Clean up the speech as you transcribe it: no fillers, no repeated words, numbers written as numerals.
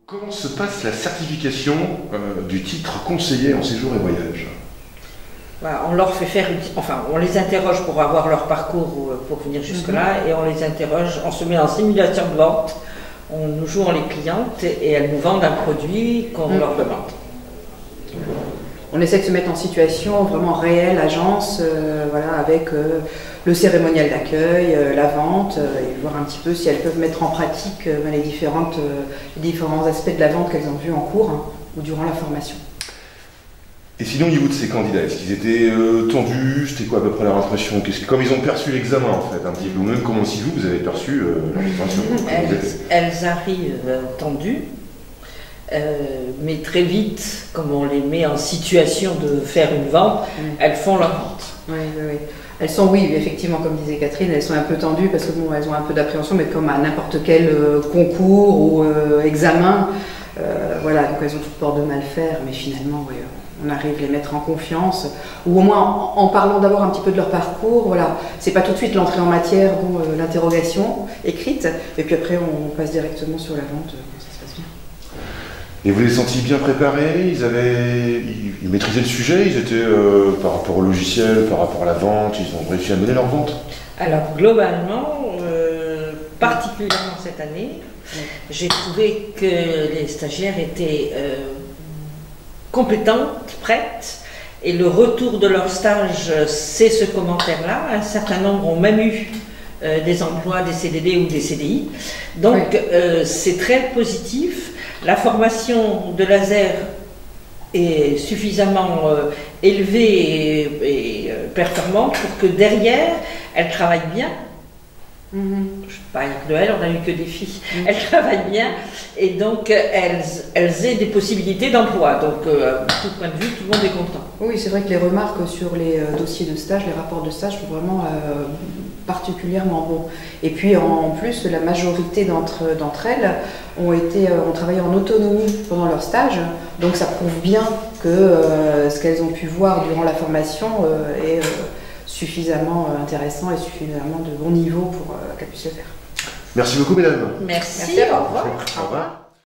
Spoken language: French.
Comment se passe la certification du titre conseiller en séjour et voyage? Voilà, on leur fait faire, on les interroge pour avoir leur parcours pour venir jusque-là, et on les interroge, on se met en simulation de vente, nous jouons les clientes et elles nous vendent un produit qu'on leur demande. On essaie de se mettre en situation vraiment réelle, agence, voilà, avec le cérémonial d'accueil, la vente, et voir un petit peu si elles peuvent mettre en pratique les différents aspects de la vente qu'elles ont vus en cours ou durant la formation. Et sinon, au niveau de ces candidats, est-ce qu'ils étaient tendus? C'était quoi à peu près leur impression? Comme ils ont perçu l'examen en fait, un petit peu, ou même comment si vous avez perçu l'examen? Elles arrivent tendues. Mais très vite, comme on les met en situation de faire une vente, elles font leur vente. Oui. Elles sont, oui, effectivement, comme disait Catherine, elles sont un peu tendues parce que bon, elles ont un peu d'appréhension, mais comme à n'importe quel concours ou examen, voilà, donc elles ont toutes peur de mal faire, mais finalement, oui, on arrive à les mettre en confiance, ou au moins en parlant d'abord un petit peu de leur parcours, voilà, c'est pas tout de suite l'entrée en matière, bon, l'interrogation écrite, et puis après on passe directement sur la vente, ça se passe bien. Et vous les sentiez bien préparés? Ils maîtrisaient le sujet? Ils étaient par rapport au logiciel, par rapport à la vente, ils ont réussi à mener leur vente? Alors globalement, particulièrement cette année, j'ai trouvé que les stagiaires étaient compétentes, prêtes, et le retour de leur stage, c'est ce commentaire-là. Un certain nombre ont même eu des emplois, des CDD ou des CDI. Donc c'est très positif. La formation de laser est suffisamment élevée et performante pour que derrière, elles travaillent bien. Je ne sais pas, avec Noël, on n'a eu que des filles. Elles travaillent bien et donc elles aient des possibilités d'emploi. Donc, de tout point de vue, tout le monde est content. Oui, c'est vrai que les remarques sur les dossiers de stage, les rapports de stage sont vraiment particulièrement bons. Et puis en plus, la majorité d'entre elles ont travaillé en autonomie pendant leur stage. Donc ça prouve bien que ce qu'elles ont pu voir durant la formation est suffisamment intéressant et suffisamment de bon niveau pour qu'elles puissent le faire. Merci beaucoup, mesdames. Merci, Merci, au revoir. Au revoir.